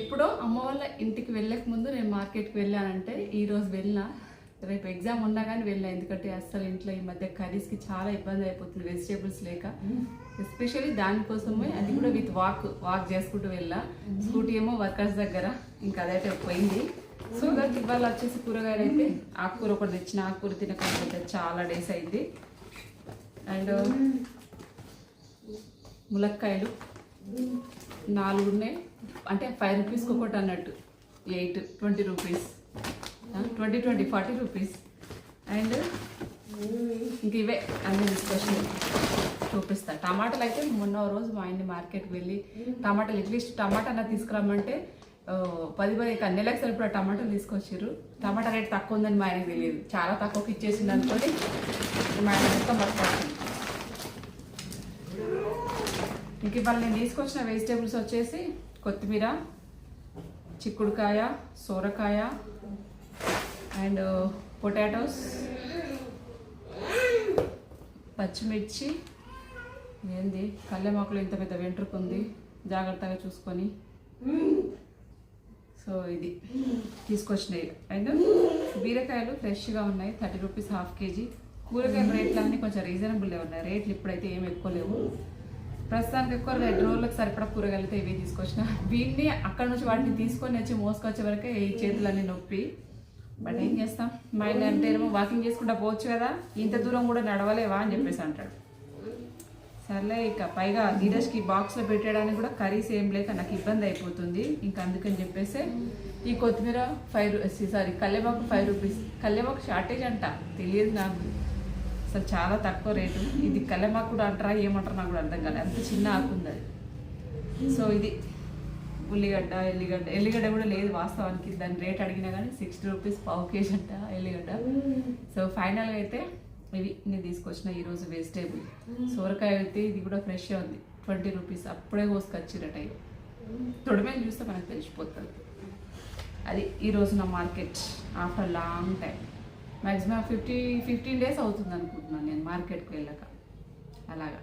ఎప్పుడో అమ్మ వాళ్ళ ఇంటికి వెళ్ళక ముందు నేను మార్కెట్కి వెళ్ళానంటే ఈరోజు వెళ్ళినా, రేపు ఎగ్జామ్ ఉన్నా కానీ వెళ్ళినా. ఎందుకంటే అస్సలు ఇంట్లో ఈ మధ్య కర్రీస్కి చాలా ఇబ్బంది అయిపోతుంది వెజిటేబుల్స్ లేక. ఎస్పెషల్లీ దానికోసమే అది కూడా విత్ వాక్ చేసుకుంటూ వెళ్ళా. స్కూటీ ఏమో వర్కర్స్ దగ్గర, ఇంకా అదైతే పోయింది. సో దానికి ఇవాళ వచ్చేసి కూరగాయలు అయితే ఆకుకూర ఒకటి తెచ్చిన, ఆకుకూర తినకపోతే చాలా డేస్ అయింది. అండ్ ములక్కాయలు 4 ఉన్నాయి, అంటే 5 రూపీస్కి ఒకటి అన్నట్టు. 8 20 రూపీస్, 20 40 రూపీస్. అండ్ ఇంక ఇవే అన్ని తీసుకొచ్చి చూపిస్తా. టమాటాలు అయితే మొన్న రోజు మా ఆయన్ని మార్కెట్కి వెళ్ళి టమాటాలు అట్లీస్ట్ టమాటా అన్న తీసుకురమ్మంటే 10 నెలలకు సరిపడా టమాటాలు తీసుకొచ్చారు. టమాటా రేట్ తక్కువ ఉందని మా ఆయనకి తెలియదు, చాలా తక్కువకి ఇచ్చేసింది అనుకోని మా ఆయన మొత్తం పట్టుకోవాలి. ఇంక ఇవాళ నేను తీసుకొచ్చిన వెజిటేబుల్స్ వచ్చేసి కొత్తిమీర, చిక్కుడుకాయ, సోరకాయ అండ్ పొటాటోస్, పచ్చిమిర్చి, ఏంది కల్లెమాకులు ఇంత పెద్ద వెంట్రుకు ఉంది, జాగ్రత్తగా చూసుకొని. సో ఇది తీసుకొచ్చినాయి. అండ్ బీరకాయలు ఫ్రెష్గా ఉన్నాయి, 30 రూపీస్ హాఫ్ కేజీ. కూరగాయల రేట్లు అన్నీ కొంచెం రీజనబుల్గా ఉన్నాయి, రేట్లు ఇప్పుడైతే ఏమి ఎక్కువ లేవు. ప్రస్తుతానికి ఎక్కువ 2 రోజులకు సరిపడా కూరగాయలు అయితే ఇవి తీసుకొచ్చిన. వీటిని అక్కడ నుంచి వాటిని తీసుకొని వచ్చి మోసుకొచ్చే వరకే ఈ చేతులన్నీ నొప్పి. బట్ ఏం చేస్తాం, మా ఆయన అంటే ఏమో వాకింగ్ చేసుకుంటా పోవచ్చు కదా, ఇంత దూరం కూడా నడవలేవా అని చెప్పేసి అంటాడు. సర్లే, ఇక పైగా ధీరజ్కి బాక్స్లో పెట్టడానికి కూడా కర్రీస్ ఏం లేక నాకు ఇబ్బంది అయిపోతుంది. ఇంకా అందుకని చెప్పేసి ఈ కొత్తిమీర కల్లెమాకు 5 రూపీస్. కల్లెమాకు షార్టేజ్ అంట, తెలియదు నాకు, అసలు చాలా తక్కువ రేటు. ఇది కల్లెమాకు కూడా అంటారా ఏమంటారా నాకు కూడా అర్థం కాలేదు, అంత చిన్న ఆకు ఉంది అది. సో ఇది ఎల్లిగడ్డ కూడా లేదు వాస్తవానికి, దాని రేట్ అడిగినా కానీ 60 రూపీస్ పావు కేజీ అంట ఎల్లిగడ్డ. సో ఫైనల్గా అయితే ఇవి నేను తీసుకొచ్చిన ఈరోజు వెజిటేబుల్. సోరకాయ అయితే ఇది కూడా ఫ్రెష్గా ఉంది, 20 రూపీస్, అప్పుడే కోసుకొచ్చిరట. తొడిమే చూస్తే మనకు తెలిసిపోతుంది. అది ఈరోజు నా market after long time. Maximum 15 days అవుతుంది అనుకుంటున్నాను నేను మార్కెట్కి వెళ్ళాక. అలాగా